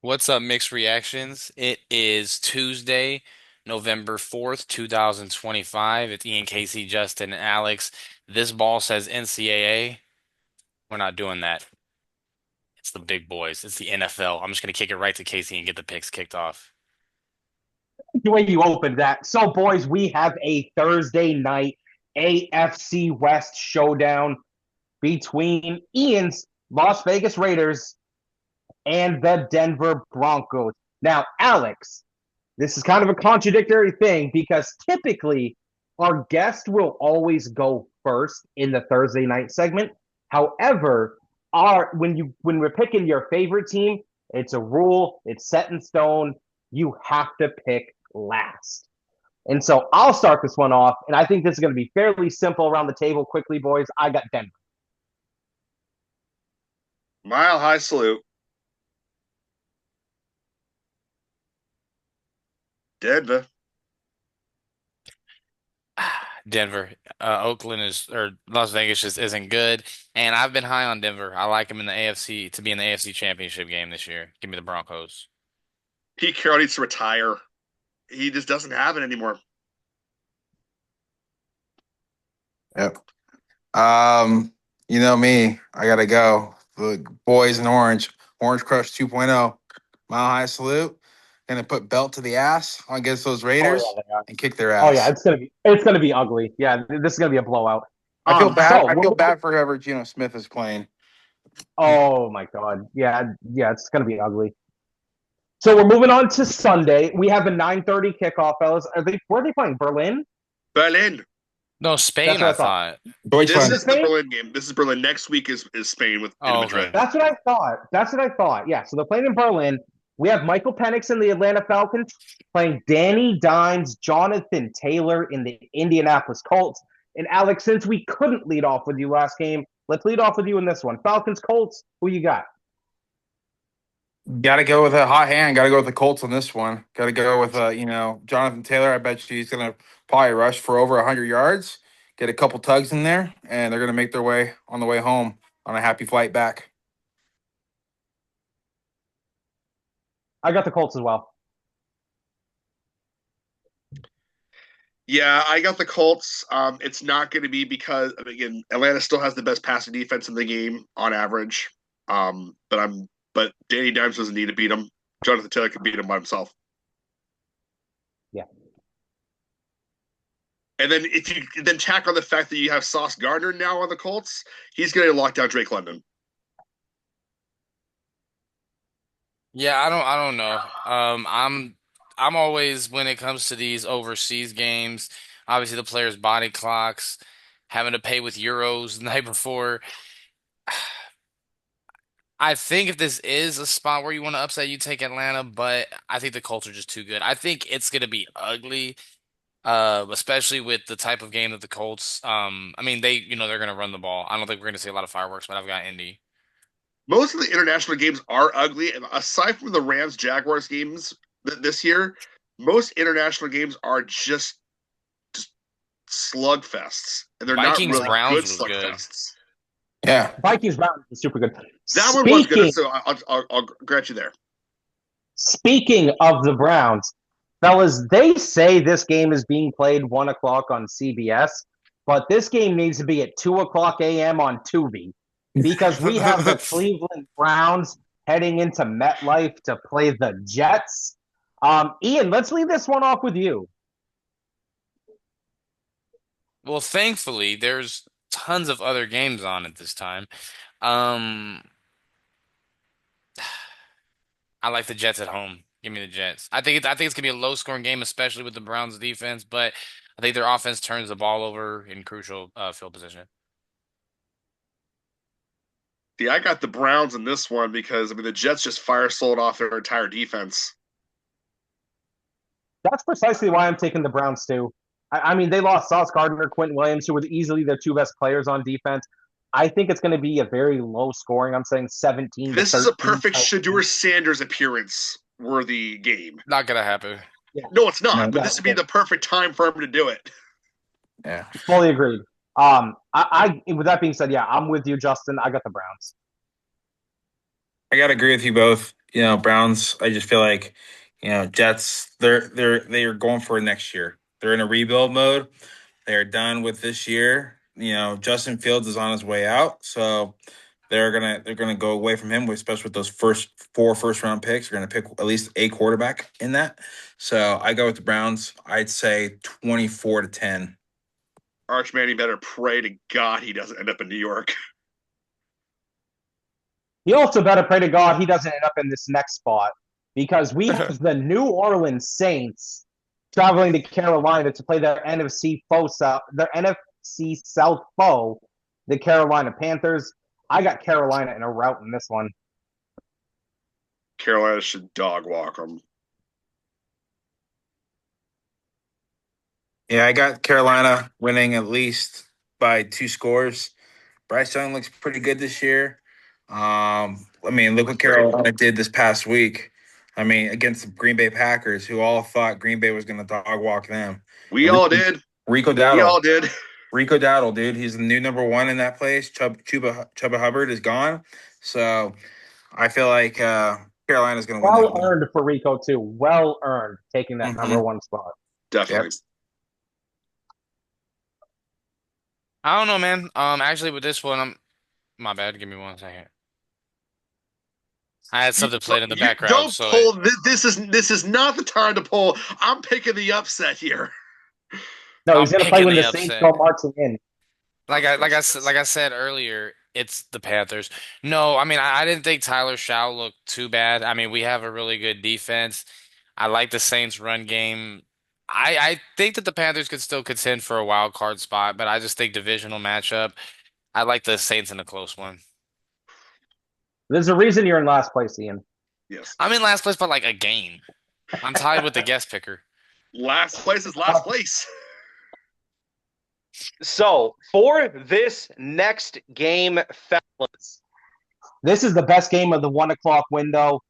What's up, Mixed Reactions? It is Tuesday, November 4th, 2025. It's Ian, Casey, Justin, and Alex. This ball says NCAA. We're not doing that. It's the big boys. It's the NFL. I'm just going to kick it right to Casey and get the picks kicked off. The way you opened that. So, boys, we have a Thursday night AFC West showdown between Ian's Las Vegas Raiders and the Denver Broncos. Now, Alex, this is kind of a contradictory thing because typically our guest will always go first in the Thursday night segment. However, when we're picking your favorite team, it's a rule, it's set in stone. You have to pick last. And so I'll start this one off, and I think this is going to be fairly simple around the table. Quickly, boys, I got Denver. Mile high salute. Denver. Denver. Oakland is, or Las Vegas just isn't good. And I've been high on Denver. I like him in the AFC to be in the AFC Championship game this year. Give me the Broncos. Pete Carroll needs to retire. He just doesn't have it anymore. Yep. You know me, I gotta go. The boys in orange, Orange Crush 2.0, Mile High Salute. Gonna put belt to the ass against those Oh Raiders yeah, and kick their oh yeah, ass. it's gonna be ugly. Yeah, this is gonna be a blowout. I feel bad. So I feel bad for whoever Geno Smith is playing. oh my god, yeah, it's gonna be ugly. So we're moving on to Sunday. We have a 9:30 kickoff, fellas. Where are they playing? Berlin? Berlin. No, That's Spain, what I I thought. thought. This Deutschland. is the Berlin game. This is Berlin. Next week is Spain with in Oh, okay. Madrid. That's what I thought. That's what I thought. Yeah. So they're playing in Berlin. We have Michael Penix in the Atlanta Falcons playing Danny Dimes, Jonathan Taylor in the Indianapolis Colts. And Alex, since we couldn't lead off with you last game, let's lead off with you in this one. Falcons, Colts, who you got? Got to go with a hot hand. Got to go with the Colts on this one. Got to go with Jonathan Taylor. I bet you he's gonna probably rush for over 100 yards. Get a couple tugs in there, and they're gonna make their way on the way home on a happy flight back. I got the Colts as well. Yeah, I got the Colts. It's not going to be because again, Atlanta still has the best passing defense in the game on average. But Danny Dimes doesn't need to beat him. Jonathan Taylor can beat him by himself. Yeah. And then if you then tack on the fact that you have Sauce Gardner now on the Colts, he's going to lock down Drake London. Yeah, I don't know. I'm always when it comes to these overseas games, obviously the players' body clocks, having to pay with euros the night before. I think if this is a spot where you want to upset, you take Atlanta, but I think the Colts are just too good. I think it's gonna be ugly, especially with the type of game that the Colts. I mean they're gonna run the ball. I don't think we're gonna see a lot of fireworks, but I've got Indy. Most of the international games are ugly, and aside from the Rams Jaguars games this year, most international games are just slugfests, and they're not Vikings really Browns good was good. slugfests. Yeah. Vikings Browns is super good. That one was good, Speaking so I'll grant you there. speaking of the Browns, fellas, they say this game is being played 1 o'clock on CBS, but this game needs to be at 2 o'clock a.m. on Tubi because we have the Cleveland Browns heading into MetLife to play the Jets. Ian, let's leave this one off with you. Well, thankfully, there's tons of other games on at this time. Um, I like the Jets at home. Give me the Jets. I think it's gonna be a low scoring game, especially with the Browns defense, but I think their offense turns the ball over in crucial field position. See, I got the Browns in this one because I mean the Jets just fire sold off their entire defense. That's precisely why I'm taking the Browns too. I mean, they lost Sauce Gardner, Quentin Williams, who were easily their two best players on defense. I think it's going to be a very low scoring. I'm saying 17 to This is a 13. perfect Shadur Sanders appearance worthy game. Not gonna happen. Yeah, No, it's not, No. but this would be the perfect time for him to do it. Yeah. fully agreed. With that being said, yeah, I'm with you, Justin. I got the Browns. I gotta agree with you both. Browns. I just feel like, Jets. They are going for next year. They're in a rebuild mode. They're done with this year. Justin Fields is on his way out, so they're gonna go away from him, especially with those first round picks. They're gonna pick at least a quarterback in that. So I go with the Browns. I'd say 24-10. Archman, better pray to God he doesn't end up in New York. He also better pray to God he doesn't end up in this next spot because we have the New Orleans Saints traveling to Carolina to play their NFC South foe, the Carolina Panthers. I got Carolina in a rout in this one. Carolina should dog walk them. Yeah, I got Carolina winning at least by 2 scores. Bryce Young looks pretty good this year. Look what Carolina did this past week. Against the Green Bay Packers, who all thought Green Bay was going to dog walk them. We all did. Rico We Dowdle. all did. Rico Dowdle, dude. He's the new number one in that place. Chuba Hubbard is gone. So I feel like Carolina's going to win that Well one. earned for Rico, too. Well earned taking that number one spot. Definitely. Yep. I don't know, man. Actually, with this one, my bad. Give me 1 second. I had something played in the background, Don't so pull. This is not the time to pull. I'm picking the upset here. No, he's I'm going to play picking when the the Saints upset. go marching in. like I said earlier, it's the Panthers. No, I didn't think Tyler Shaw looked too bad. We have a really good defense. I like the Saints' run game. I think that the Panthers could still contend for a wild card spot, but I just think divisional matchup. I like the Saints in a close one. There's a reason you're in last place, Ian. Yes. I'm in last place by like a game. I'm tied with the guest picker. Last place is last place. So, for this next game, fellas, This is the best game of the 1 o'clock window.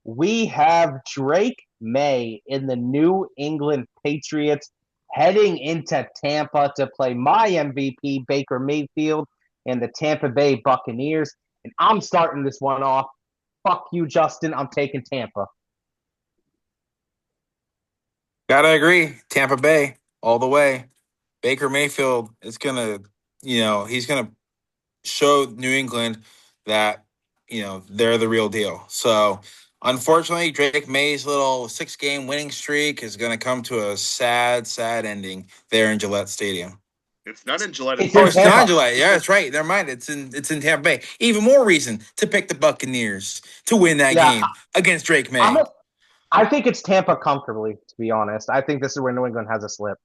We have Drake May in the New England Patriots heading into Tampa to play my MVP, Baker Mayfield, and the Tampa Bay Buccaneers. And I'm starting this one off. Fuck you, Justin. I'm taking Tampa. Gotta agree. Tampa Bay all the way. Baker Mayfield is gonna, he's gonna show New England that, they're the real deal. So unfortunately, Drake May's little 6-game winning streak is gonna come to a sad, sad ending there in Gillette Stadium. It's not in Gillette. It's Oh, in it's Tampa. not Gillette. Yeah, that's right. Never mind. It's in Tampa Bay. Even more reason to pick the Buccaneers to win that game against Drake May. I think it's Tampa comfortably, to be honest. I think this is where New England has a slip.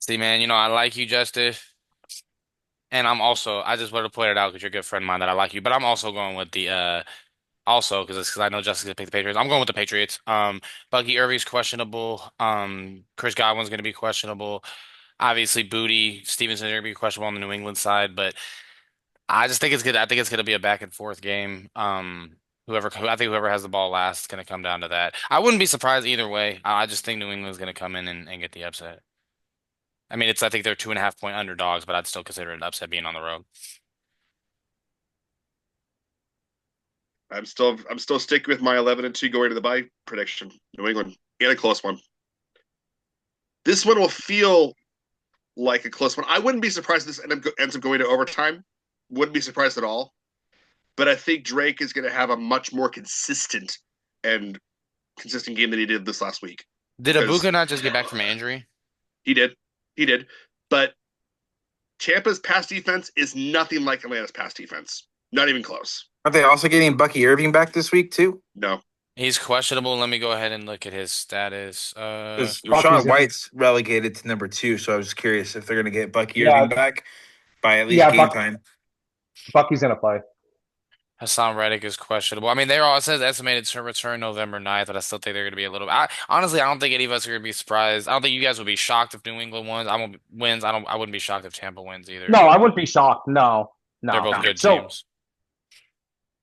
See, man, I like you, Justice. And I just wanted to point it out because you're a good friend of mine that I like you. But I'm also going with the because I know Justin's gonna pick the Patriots. I'm going with the Patriots. Bucky Irving's questionable. Chris Godwin's gonna be questionable. Obviously, Booty Stevenson's gonna be questionable on the New England side, but I just think it's good. I think it's gonna be a back and forth game. Whoever has the ball last is gonna come down to that. I wouldn't be surprised either way. I just think New England's gonna come in and get the upset. I think they're 2.5 point underdogs, but I'd still consider it an upset being on the road. I'm still sticking with my 11-2 going to the bye prediction. New England in a close one. This one will feel like a close one. I wouldn't be surprised if this ends up going to overtime. Wouldn't be surprised at all. But I think Drake is going to have a much more consistent game than he did this last week. Did Ibuka not just get back from an injury? He did. But Tampa's pass defense is nothing like Atlanta's pass defense. Not even close. Aren't they also getting Bucky Irving back this week too? No. He's questionable. Let me go ahead and look at his status. Rachaad White's relegated to number 2, so I was curious if they're going to get Bucky Irving back by at least game time. Bucky's going to play. Hassan Reddick is questionable. It says estimated to return November 9th, but I still think they're going to be a little. Honestly, I don't think any of us are going to be surprised. I don't think you guys would be shocked if New England wins. I wouldn't be shocked if Tampa wins either. No, I wouldn't be shocked. No. They're both good teams.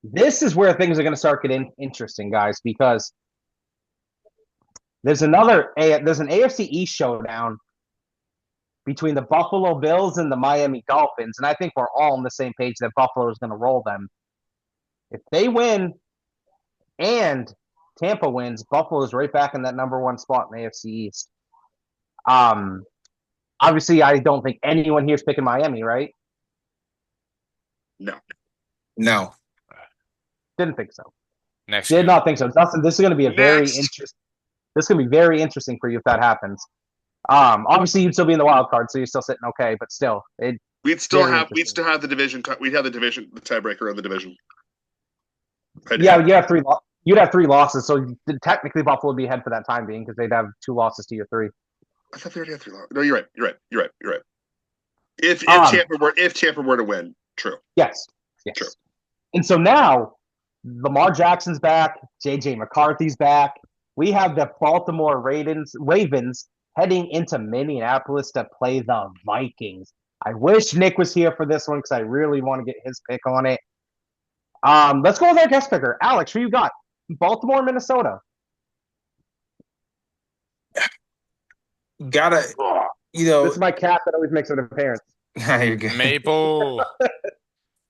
This is where things are going to start getting interesting, guys, because there's an AFC East showdown between the Buffalo Bills and the Miami Dolphins, and I think we're all on the same page that Buffalo is going to roll them. If they win and Tampa wins, Buffalo's right back in that number one spot in the AFC East. Um, Obviously, I don't think anyone here is picking Miami, right? No. No. Didn't think so. Next Did year. not think so. Dustin, this is going to be a very Next. interesting. This is going to be very interesting for you if that happens. Obviously, you'd still be in the wild card, so you're still sitting okay. But still, We'd still have the division. We'd have the tiebreaker of the division. Yeah, you have three. You'd have three losses, so technically Buffalo would be ahead for that time being because they'd have two losses to your three. I thought they already had 3 losses. No, you're right. If Tampa were to win, true. Yes. True. And so now Lamar Jackson's back, JJ McCarthy's back. We have the Baltimore Ravens heading into Minneapolis to play the Vikings. I wish Nick was here for this one because I really want to get his pick on it. Let's go with our guest picker. Alex, who you got? Baltimore, Minnesota. Gotta, This is my cat that always makes an appearance. you're good. Maple.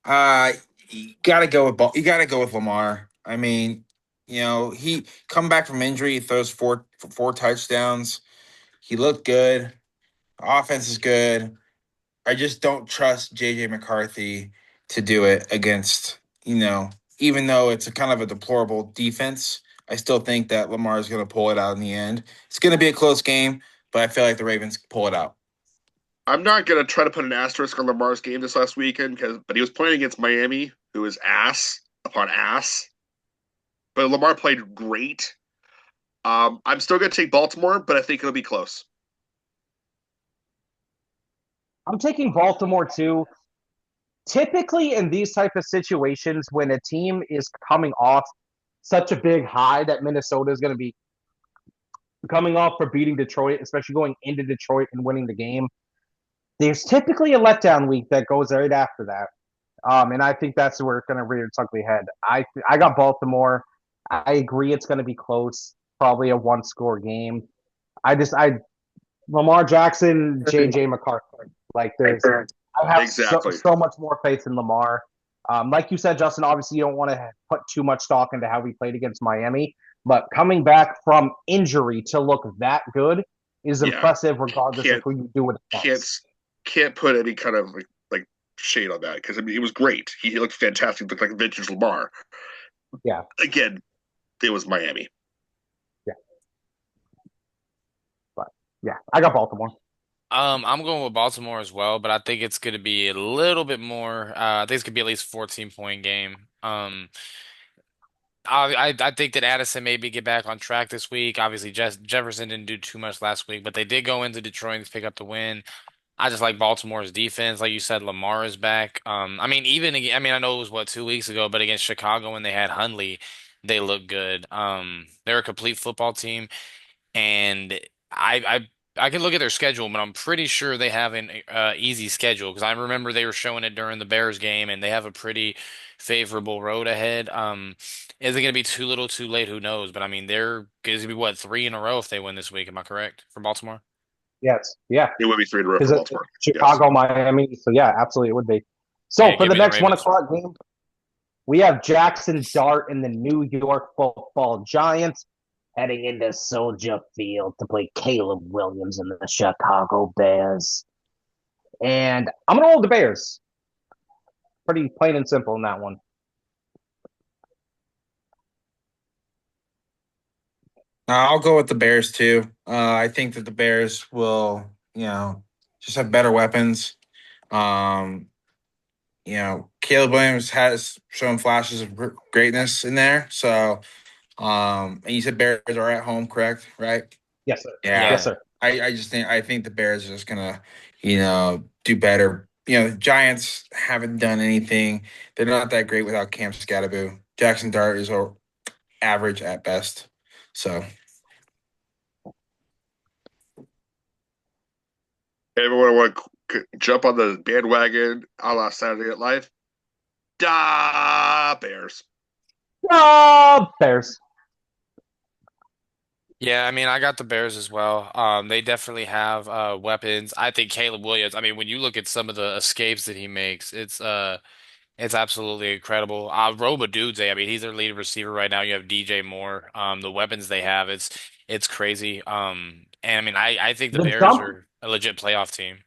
You gotta go with you gotta go with Lamar. I mean, he come back from injury, he throws four touchdowns. He looked good. Offense is good. I just don't trust JJ McCarthy to do it against, even though it's a kind of a deplorable defense, I still think that Lamar is going to pull it out in the end. It's going to be a close game, but I feel like the Ravens pull it out. I'm not gonna try to put an asterisk on Lamar's game this last weekend but he was playing against Miami, who is ass upon ass. But Lamar played great. I'm still gonna take Baltimore, but I think it'll be close. I'm taking Baltimore too. Typically, in these type of situations, when a team is coming off such a big high that Minnesota is going to be coming off for beating Detroit, especially going into Detroit and winning the game, there's typically a letdown week that goes right after that. And I think that's where it's going to rear its ugly head. I got Baltimore. I agree it's going to be close, probably a one-score game. Lamar Jackson, JJ McCarthy. Like I have Exactly. so much more faith in Lamar. Like you said, Justin, obviously you don't want to put too much stock into how we played against Miami, but coming back from injury to look that good is impressive regardless of who you do with it. Can't put any kind of like shade on that because I mean it was great. He looked fantastic. Looked like vintage Lamar. Yeah. Again, it was Miami. Yeah. But yeah, I got Baltimore. I'm going with Baltimore as well, but I think it's going to be a little bit more. I think it's going to be at least a 14-point game. I think that Addison maybe get back on track this week. Obviously, Jefferson didn't do too much last week, but they did go into Detroit and pick up the win. I just like Baltimore's defense. Like you said, Lamar is back. I mean, I know it was 2 weeks ago, but against Chicago when they had Hundley, they looked good. They're a complete football team, and I can look at their schedule, but I'm pretty sure they have an easy schedule because I remember they were showing it during the Bears game, and they have a pretty favorable road ahead. Is it going to be too little, too late? Who knows? But I mean, they're going to be 3 in a row if they win this week. Am I correct for Baltimore? Yes. Yeah. It would be 3 in a row for Baltimore. Chicago, yes. Miami. So yeah, absolutely it would be. So yeah, for the next 1 o'clock game, we have Jackson Dart and the New York Football Giants heading into Soldier Field to play Caleb Williams and the Chicago Bears. And I'm going to roll the Bears. Pretty plain and simple in that one. I'll go with the Bears too. I think that the Bears will, just have better weapons. Caleb Williams has shown flashes of greatness in there. So, and you said Bears are at home, correct? Right? Yes, sir. Yeah. Yes, sir. I think the Bears are just gonna, do better. The Giants haven't done anything. They're not that great without Cam Scatterboo. Jackson Dart is average at best. So. Everyone want to jump on the bandwagon a la Saturday Night Live? Bears. Bears. Yeah, I mean, I got the Bears as well. They definitely have weapons. I think Caleb Williams, I mean, when you look at some of the escapes that he makes, it's It's absolutely incredible. Robo Dudze, I mean, he's their lead receiver right now. You have DJ Moore. The weapons they have, it's crazy. And I mean, I think the The Bears jump, are a legit playoff team.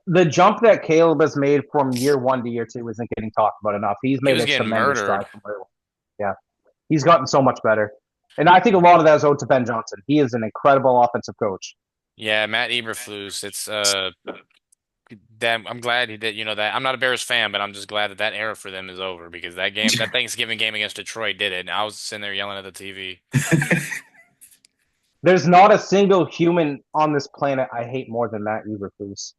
the jump that Caleb has made from year one to year two isn't getting talked about enough. He's He made was a getting tremendous stride murdered. from where, yeah, he's gotten so much better. And I think a lot of that is owed to Ben Johnson. He is an incredible offensive coach. Yeah, Matt Eberflus. It's damn. I'm glad he did. You know that I'm not a Bears fan, but I'm just glad that that era for them is over because that Thanksgiving game against Detroit did it. And I was sitting there yelling at the TV. There's not a single human on this planet I hate more than Matt Eberflus.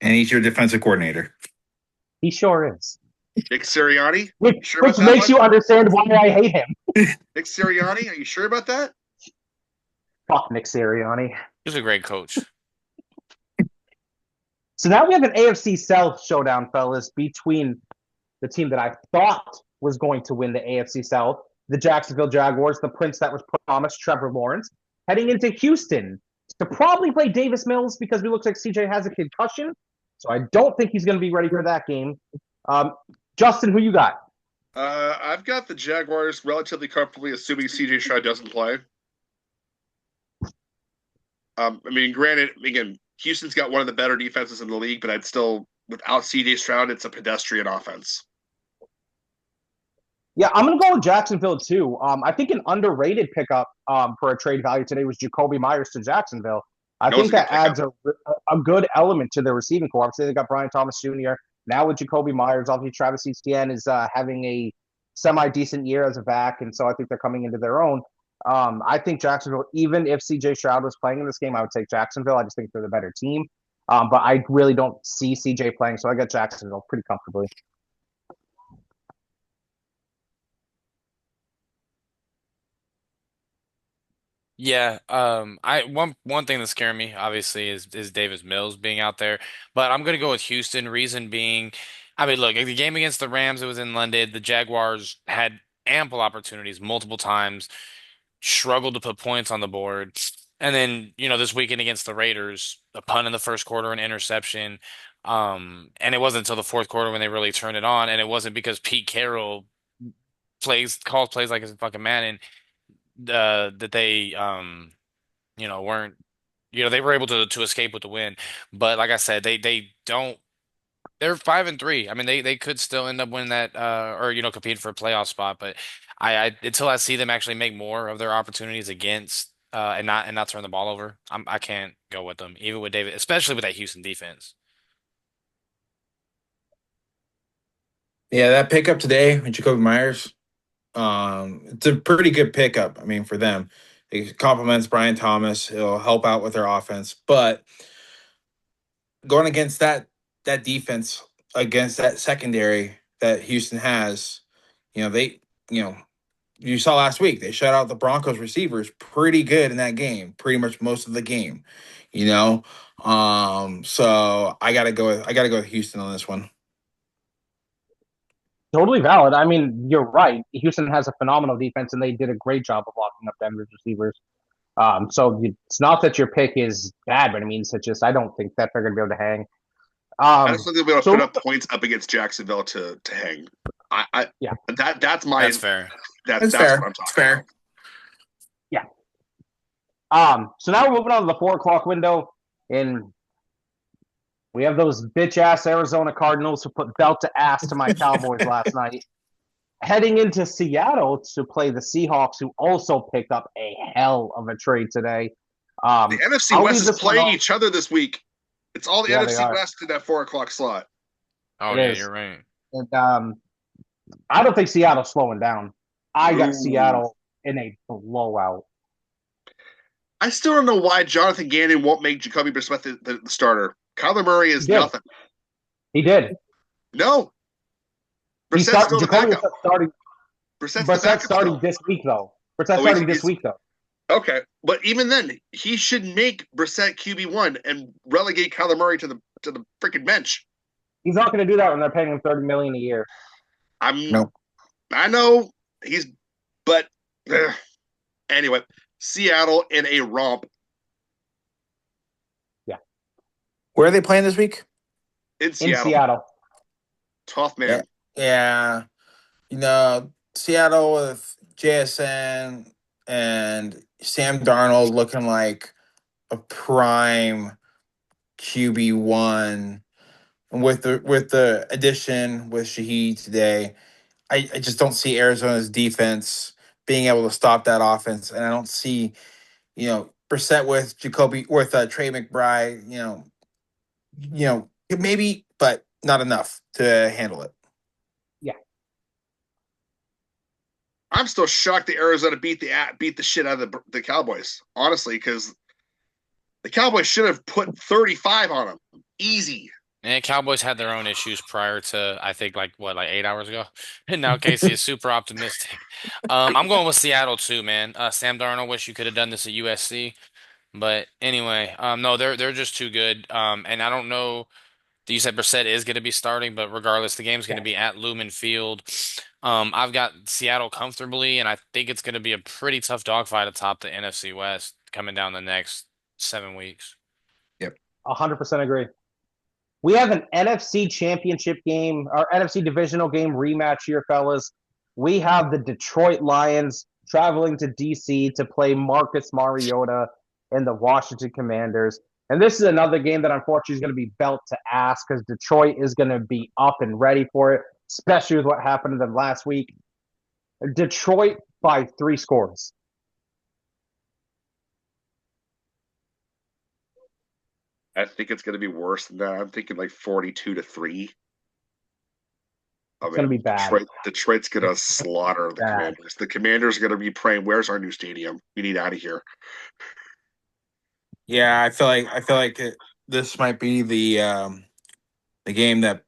And he's your defensive coordinator. He sure is. Nick Sirianni? Which, Sure about which that makes one? you understand why I hate him. Nick Sirianni, are you sure about that? Fuck Nick Sirianni. He was a great coach. So now we have an AFC South showdown, fellas, between the team that I thought was going to win the AFC South, the Jacksonville Jaguars, the prince that was promised, Trevor Lawrence, heading into Houston to probably play Davis Mills because it looks like CJ has a concussion. So I don't think he's going to be ready for that game. Justin, who you got? I've got the Jaguars relatively comfortably, assuming CJ Stroud doesn't play. I mean, granted, again, Houston's got one of the better defenses in the league, but I'd still, without CJ Stroud, it's a pedestrian offense. Yeah, I'm going to go with Jacksonville too. I think an underrated pickup for a trade value today was Jacoby Myers to Jacksonville. I think that adds a good element to their receiving corps. Obviously, they got Brian Thomas Jr. Now with Jacoby Myers, obviously Travis Etienne is having a semi-decent year as a back, and so I think they're coming into their own. I think Jacksonville, even if CJ Stroud was playing in this game, I would take Jacksonville. I just think they're the better team. But I really don't see CJ playing, so I got Jacksonville pretty comfortably. Yeah, I one thing that's scaring me obviously is Davis Mills being out there, but I'm gonna go with Houston. Reason being, I mean, look, the game against the Rams, it was in London. The Jaguars had ample opportunities multiple times, struggled to put points on the board, and then this weekend against the Raiders, a punt in the first quarter, an interception, and it wasn't until the fourth quarter when they really turned it on, and it wasn't because Pete Carroll calls plays like it's fucking Madden, that they weren't they were able to escape with the win. But like I said, they don't they're 5-3. I mean they could still end up winning that or compete for a playoff spot, but I until I see them actually make more of their opportunities against and not turn the ball over, I can't go with them, even with David, especially with that Houston defense. Yeah, that pickup today with Jacoby Myers, it's a pretty good pickup. I mean, for them, it complements Brian Thomas. It'll help out with their offense, but going against that defense, against that secondary that Houston has, they, you saw last week they shut out the Broncos receivers pretty good in that game, pretty much most of the game, you know. So I gotta go with Houston on this one. Totally valid. I mean, you're right. Houston has a phenomenal defense, and they did a great job of locking up Denver's receivers. So it's not that your pick is bad, but it means that just I don't think that they're going to be able to hang. I just think they'll be able to So put up points up against Jacksonville to hang. Yeah. That's my That's fair. that's fair. what I'm It's talking fair. about. So now we're moving on to the 4 o'clock window, and we have those bitch ass Arizona Cardinals who put belt to ass to my Cowboys last night, heading into Seattle to play the Seahawks, who also picked up a hell of a trade today. The NFC I'll West leave is this one playing off. each other this week. It's all the Yeah, they NFC are. West in that 4 o'clock slot. Oh It yeah, is. you're right. And I don't think Seattle's slowing down. I got Ooh. Seattle in a blowout. I still don't know why Jonathan Gannon won't make Jacoby Brissett the starter. Kyler Murray is He did. nothing. He did. No. He Brissett's still the Jacoby backup. starting. Brissett's the Brissett's backup starting still. this week, though. Brissett's Oh, starting he's- this week, though. Okay, but even then, he should make Brissett QB1 and relegate Kyler Murray to the freaking bench. He's not going to do that when they're paying him $30 million a year. No. I know but anyway, Seattle in a romp Where are they playing this week? in In Seattle. Seattle. 12th Yeah, man. yeah. Seattle with JSN and Sam Darnold looking like a prime QB1. And with the addition with Shaheed today, I just don't see Arizona's defense being able to stop that offense, and I don't see Brissett with Jacoby with Trey McBride. Maybe, but not enough to handle it. Yeah. I'm still shocked that Arizona beat the shit out of the Cowboys, honestly, because the Cowboys should have put 35 on them. Easy. And Cowboys had their own issues prior to, I think, like 8 hours ago. And now Casey is super optimistic. I'm going with Seattle too, man. Sam Darnold, wish you could have done this at USC. But anyway, no, they're just too good. And I don't know. You said Brissett is going to be starting, but regardless, the game's going to be at Lumen Field. I've got Seattle comfortably, and I think it's going to be a pretty tough dogfight atop the NFC West coming down the next 7 weeks. 100% agree. We have an NFC championship game, or NFC divisional game rematch here, fellas. We have the Detroit Lions traveling to DC to play Marcus Mariota and the Washington Commanders. And this is another game that unfortunately is going to be belt to ass because Detroit is going to be up and ready for it, especially with what happened to them last week. Detroit by 3 scores. I think it's going to be worse than that. I'm thinking like 42-3. It's going to be bad. Detroit's going to slaughter the Commanders. The Commanders are going to be praying, "Where's our new stadium? We need out of here." Yeah, I feel like this might be the game that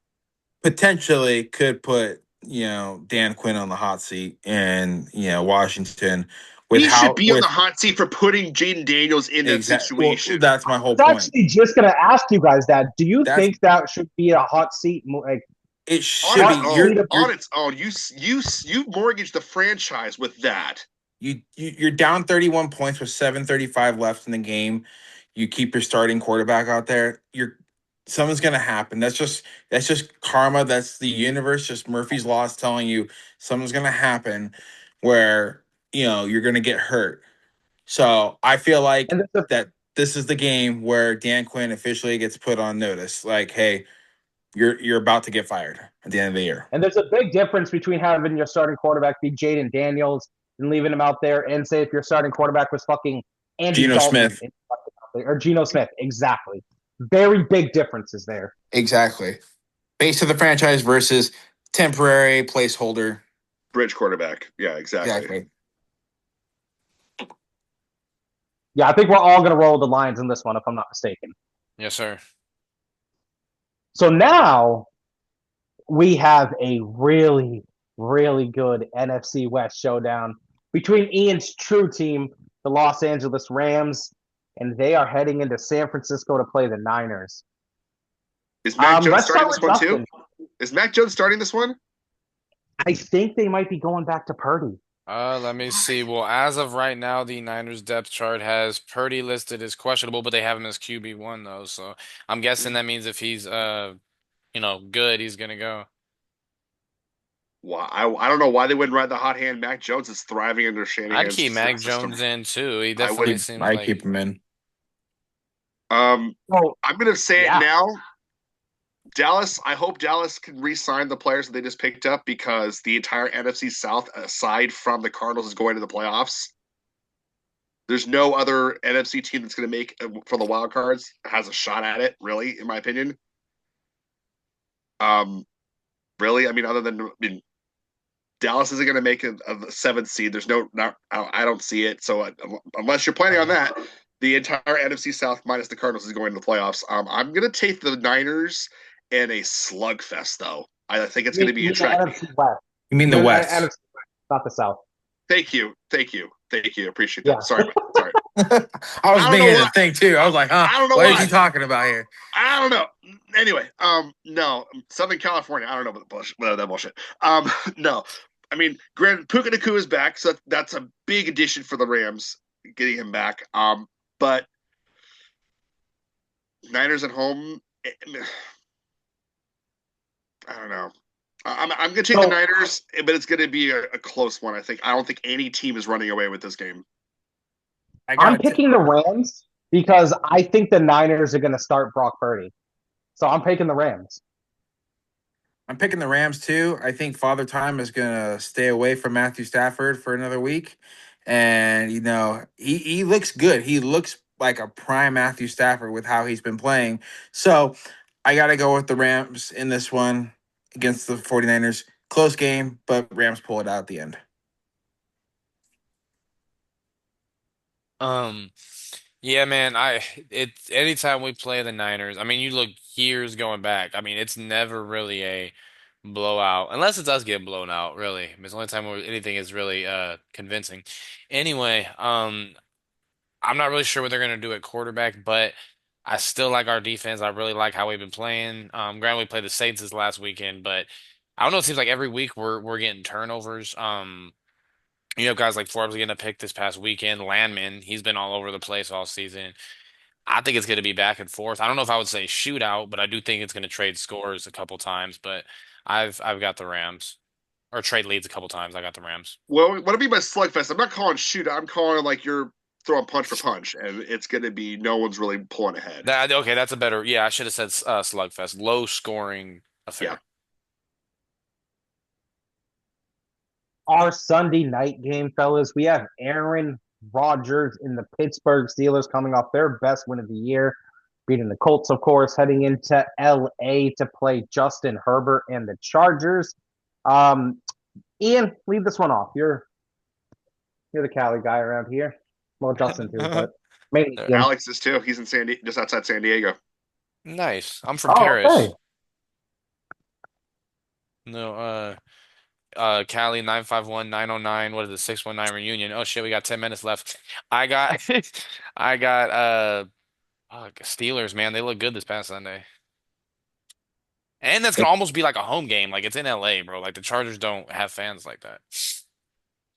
potentially could put Dan Quinn on the hot seat and Washington with He should be on with the hot seat for putting Jaden Daniels in that situation. Well, that's my whole I was point. actually just going to ask you guys that. Do you think that should be a hot seat? Like, it should on be on its own. You mortgage the franchise with that. You're down 31 points with 7:35 left in the game. You keep your starting quarterback out there. Something's gonna happen. That's just karma. That's the universe. Just Murphy's Law is telling you something's gonna happen where you're gonna get hurt. So I feel like that this is the game where Dan Quinn officially gets put on notice. Like, hey, you're about to get fired at the end of the year. And there's a big difference between having your starting quarterback be Jaden Daniels and leaving him out there, and say if your starting quarterback was fucking Andy Geno Dalton Smith or Geno Smith. Exactly. Very big differences there. Exactly. Base of the franchise versus temporary placeholder. Bridge quarterback. Yeah, exactly. Yeah, I think we're all going to roll the Lions in this one, if I'm not mistaken. Yes, sir. So now we have a really, really good NFC West showdown between Ian's true team, the Los Angeles Rams, and they are heading into San Francisco to play the Niners. Is Mac Jones starting this one too? Is Mac Jones starting this one? I think they might be going back to Purdy. Let me see. Well, as of right now, the Niners depth chart has Purdy listed as questionable, but they have him as QB1 though. So I'm guessing that means if he's good, he's gonna go. Well, I don't know why they wouldn't ride the hot hand. Mac Jones is thriving under Shanahan's I'd keep Mac system. Jones in too. He definitely seems like. I keep him in. I'm gonna say it now. Dallas, I hope Dallas can re-sign the players that they just picked up because the entire NFC South, aside from the Cardinals, is going to the playoffs. There's no other NFC team that's going to make for the wild cards has a shot at it, really, in my opinion. Really, I mean, Dallas isn't going to make a 7th seed. There's I don't see it. So unless you're planning on that, the entire NFC South minus the Cardinals is going to the playoffs. I'm going to take the Niners in a slugfest, though. I think it's going to be attractive. You mean the West? NFC West, not the South. Thank you. Appreciate that. Yeah. Sorry. I was thinking the thing too. I was like, huh? I don't know what are you talking about here? I don't know. Anyway, no, Southern California. I don't know about that bullshit. No, I mean, granted, Puka Nacua is back, so that's a big addition for the Rams, getting him back. But Niners at home, I don't know. I'm going to take the So Niners, but it's going to be a close one. I don't think any team is running away with this game. I I'm got to. picking the Rams because I think the Niners are going to start Brock Purdy. So I'm picking the Rams. I'm picking the Rams too. I think Father Time is gonna stay away from Matthew Stafford for another week, and he looks good. He looks like a prime Matthew Stafford with how he's been playing. So I got to go with the Rams in this one against the 49ers. Close game, but Rams pull it out at the end. Um, yeah, man, it's anytime we play the Niners, I mean, you look years going back. I mean, it's never really a blowout unless it does get blown out, really. It's the only time where anything is really convincing. Anyway, I'm not really sure what they're gonna do at quarterback, but I still like our defense. I really like how we've been playing. Granted, we played the Saints this last weekend, but I don't know, it seems like every week we're getting turnovers. You have guys like Forbes getting a pick this past weekend. Landman, he's been all over the place all season. I think it's going to be back and forth. I don't know if I would say shootout, but I do think it's going to trade scores a couple times. But I've got the Rams, or trade leads a couple times. I got the Rams. Well, what I mean by slugfest, I'm not calling shoot. I'm calling it like you're throwing punch for punch, and it's going to be no one's really pulling ahead. That okay? That's a better. Yeah, I should have said slugfest, low scoring Yeah. affair. Our Sunday night game, fellas, we have Aaron Rodgers in the Pittsburgh Steelers coming off their best win of the year, beating the Colts, of course, heading into LA to play Justin Herbert and the Chargers. Ian, leave this one off. You're the Cali guy around here. Well, Justin too, but mainly Ian. Alex is too. He's in just outside San Diego. Nice. I'm from Oh, okay. Paris. No, Cali 951-909. What is it? 619 reunion. Oh shit, we got 10 minutes left. I got, I got Steelers. Man, they look good this past Sunday. And that's gonna almost be like a home game. Like it's in LA, bro. Like the Chargers don't have fans like that.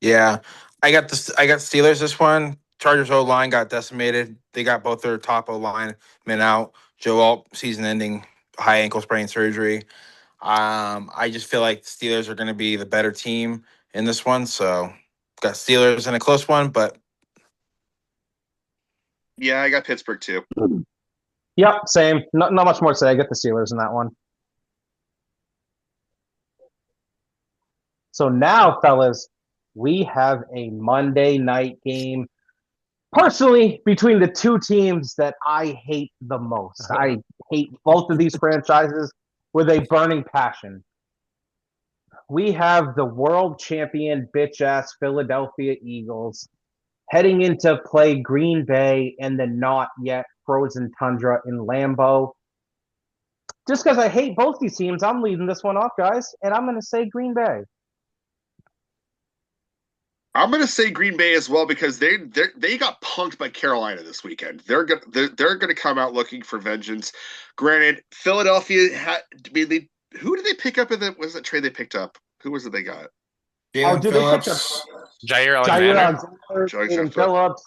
Yeah, I got this. I got Steelers this one. Chargers O line got decimated. They got both their top O line men out. Joe Alt season ending high ankle sprain surgery. I just feel like the Steelers are going to be the better team in this one. So got Steelers in a close one, but Yeah, I got Pittsburgh too. Yep, same. Not much more to say. I get the Steelers in that one. So now, fellas, we have a Monday night game. Personally, between the two teams that I hate the most, I hate both of these franchises with a burning passion. We have the world champion bitch ass Philadelphia Eagles heading into play Green Bay and the not yet frozen tundra in Lambeau. Just because I hate both these teams, I'm leading this one off, guys, and I'm going to say Green Bay. I'm going to say Green Bay as well because they got punked by Carolina this weekend. They're going to come out looking for vengeance. Granted, Philadelphia had. I mean, who did they pick up in the was that trade they picked up? Who was it they got? Jalen Dude, they picked up Phillips. Jair Jair Alexander. Alexander, Aiden Phillips.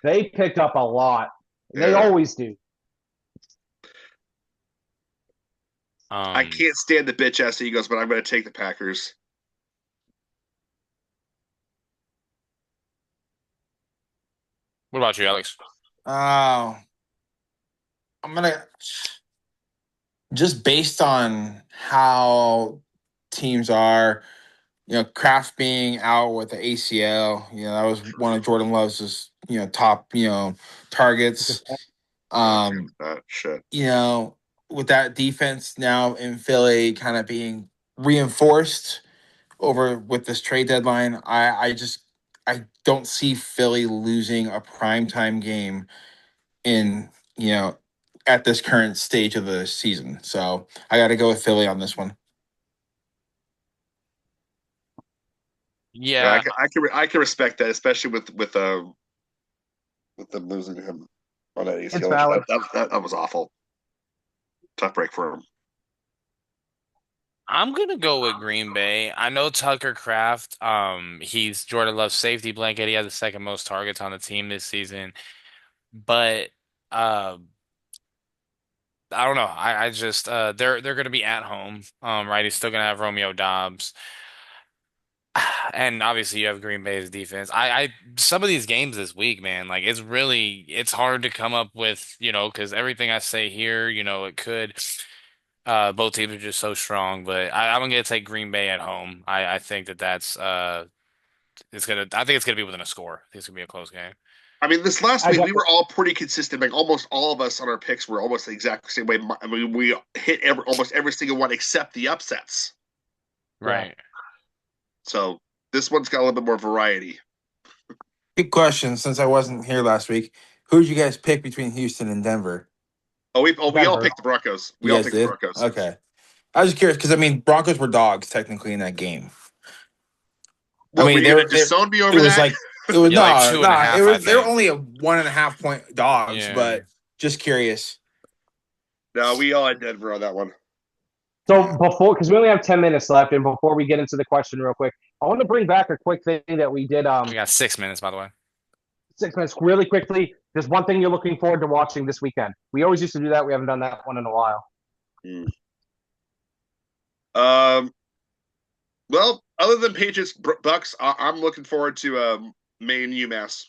They picked up a lot. They Yeah. always do. I can't stand the bitch ass Eagles, but I'm going to take the Packers. What about you, Alex? Oh, I'm gonna just based on how teams are. Kraft being out with the ACL. That was one of Jordan Love's top targets. Shit. With that defense now in Philly kind of being reinforced over with this trade deadline, I don't see Philly losing a primetime game in at this current stage of the season. So I got to go with Philly on this one. Yeah, I can respect that, especially with them losing him on that ACL. It's valid. That was awful. Tough break for him. I'm gonna go with Green Bay. I know Tucker Kraft. He's Jordan Love's safety blanket. He has the second most targets on the team this season. But uh, I don't know. I just they're going to be at home. Right. He's still going to have Romeo Dobbs. And obviously you have Green Bay's defense. Some of these games this week, man, like it's hard to come up with, because everything I say here, it could. Both teams are just so strong, but I'm gonna take Green Bay at home. I think that's I think it's gonna be within a score. I think it's gonna be a close game. I mean, this last I week got we were all pretty consistent. Like almost all of us on our picks were almost the exact same way. I mean, we hit almost every single one except the upsets. Yeah. Right. So this one's got a little bit more variety. Big question, since I wasn't here last week. Who did you guys pick between Houston and Denver? We all Denver. picked the Broncos. We You all guys picked did? the Broncos. Okay. I was just curious because I mean Broncos were dogs technically in that game. What, I mean were you they gonna were disown me over it was that? like it was Yeah, like no, two and a no, half, it I was they were think. only a 1.5 point dogs, Yeah. but just curious. No, we all had Denver on that one. So because we only have 10 minutes left, and before we get into the question real quick, I want to bring back a quick thing that we did We got 6 minutes, by the way. 6 minutes really quickly. There's one thing you're looking forward to watching this weekend. We always used to do that. We haven't done that one in a while. Well, other than Patriots Bucks, I'm looking forward to Maine UMass.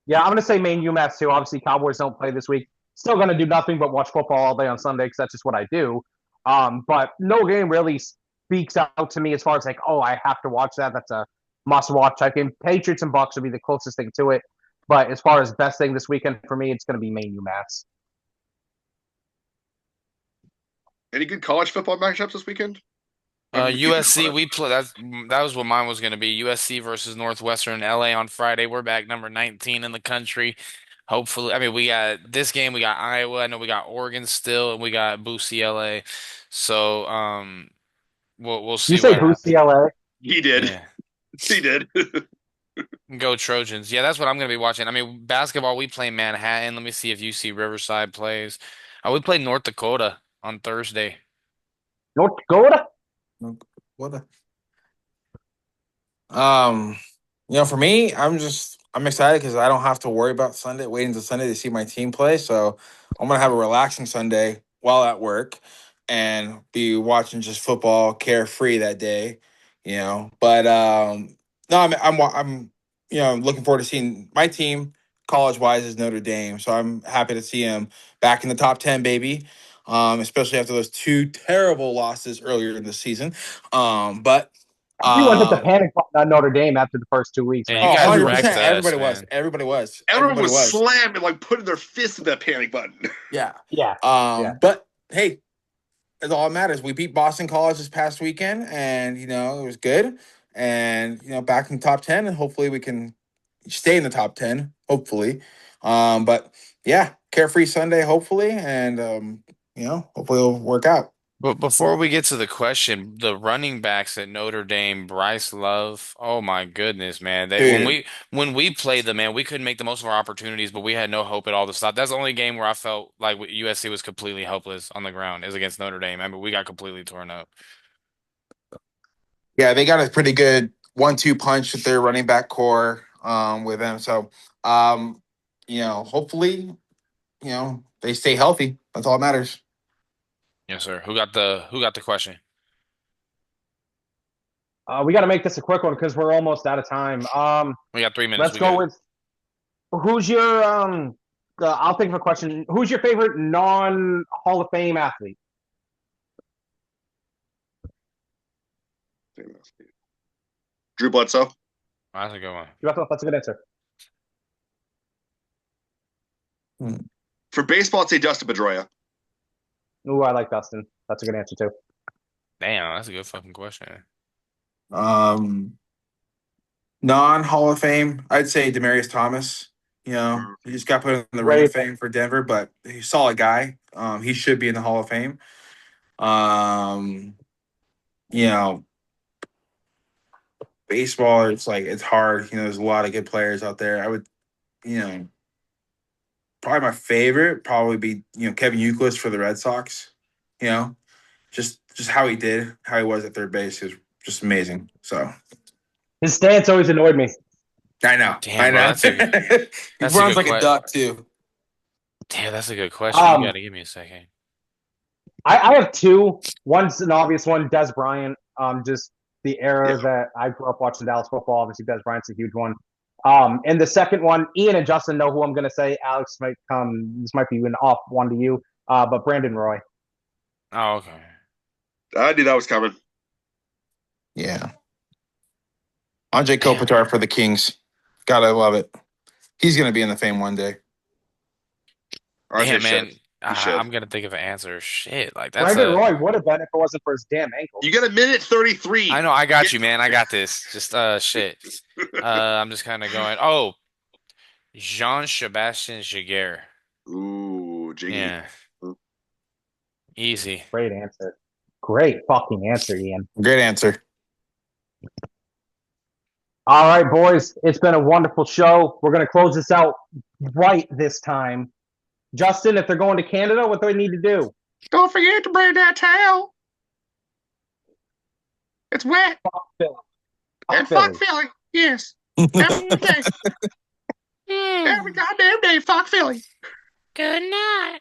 Yeah, I'm going to say Maine UMass too. Obviously, Cowboys don't play this week. Still going to do nothing but watch football all day on Sunday because that's just what I do. But no game really speaks out to me as far as like, oh, I have to watch that. That's a must watch. I think Patriots and Bucks would be the closest thing to it. But as far as best thing this weekend for me, it's going to be Maine UMass. Any good college football matchups this weekend? I'm keeping USC, up on it. we play that was what mine was going to be. USC versus Northwestern LA on Friday. We're back number 19 in the country. Hopefully, I mean, we got this game, we got Iowa, I know we got Oregon still, and we got Boost CLA. So, we'll You see say what Boost happens. CLA? He did. Yeah. He did. Go Trojans. Yeah, that's what I'm going to be watching. I mean, basketball, we play Manhattan. Let me see if UC Riverside plays. We play North Dakota on Thursday. North Dakota? What a for me, I'm excited because I don't have to worry about Sunday, waiting until Sunday to see my team play. So I'm gonna have a relaxing Sunday while at work and be watching just football carefree that day, But no, I'm looking forward to seeing my team college wise is Notre Dame. So I'm happy to see him back in the top 10, baby. Especially after those two terrible losses earlier in the season. But Everyone hit the panic button on Notre Dame after the first 2 weeks, Yeah, man. you guys Everyone. wrecked 100%. us, Everybody was. man. Everybody was. Everyone Everybody was slamming, like putting their fist in that panic button. Yeah. Yeah. But hey, that's all that matters. We beat Boston College this past weekend, and it was good. And back in the top 10, and hopefully we can stay in the top 10. Hopefully, but yeah, carefree Sunday, hopefully, and hopefully it'll work out. But before we get to the question, the running backs at Notre Dame, Bryce Love, oh my goodness, man. Dude. When we played them, man, we couldn't make the most of our opportunities, but we had no hope at all to stop. That's the only game where I felt like USC was completely helpless on the ground is against Notre Dame. I mean, we got completely torn up. Yeah, they got a pretty good 1-2 punch with their running back core with them. So, hopefully, they stay healthy. That's all that matters. Yes, sir. Who got the question? We got to make this a quick one because we're almost out of time. We got 3 minutes. Let's We go good. with who's your I'll think of a question. Who's your favorite non Hall of Fame athlete? Drew Bledsoe. That's a good one. That's a good answer. For baseball, I'd say Dustin Pedroia. Ooh, I like Dustin. That's a good answer too. Damn, that's a good fucking question. Non-Hall of Fame, I'd say Demaryius Thomas. He just got put in the Ring of Fame for Denver, but he's a solid guy. He should be in the Hall of Fame. Baseball, it's hard. There's a lot of good players out there. I would, probably my favorite probably be Kevin Youkilis for the Red Sox. Just how he was at third base is just amazing. So His stance always annoyed me. I know. Damn, I bro, know. that's a He that's a runs good like a duck too. Damn, that's a good question. You Um, gotta give me a second. I have two. One's an obvious one, Des Bryant. Just the era Yeah. that I grew up watching Dallas football. Obviously, Des Bryant's a huge one. And the second one, Ian and Justin know who I'm going to say. Alex might come. This might be an off one to you. But Brandon Roy. Oh, okay. I knew that was coming. Yeah. Andre Damn. Kopitar for the Kings. Gotta love it. He's gonna be in the fame one day. RJ Damn, man. should. He should. I'm gonna think of an answer. Shit, like that's Brandon a. Roy would have been if it wasn't for his damn ankle. You got a minute 33. I know. I got you, man. I got this. Just shit. I'm just kind of going. Oh, Jean-Sebastien Jaguar. Ooh, Jiggy. Yeah. Easy. Great answer. Great fucking answer, Ian. Great answer. All right, boys. It's been a wonderful show. We're going to close this out right this time. Justin, if they're going to Canada, what do they need to do? Don't forget to bring that towel. It's wet. Fuck Philly. And fuck Philly. Yes. Every day. Every goddamn day, fuck Philly. Good night.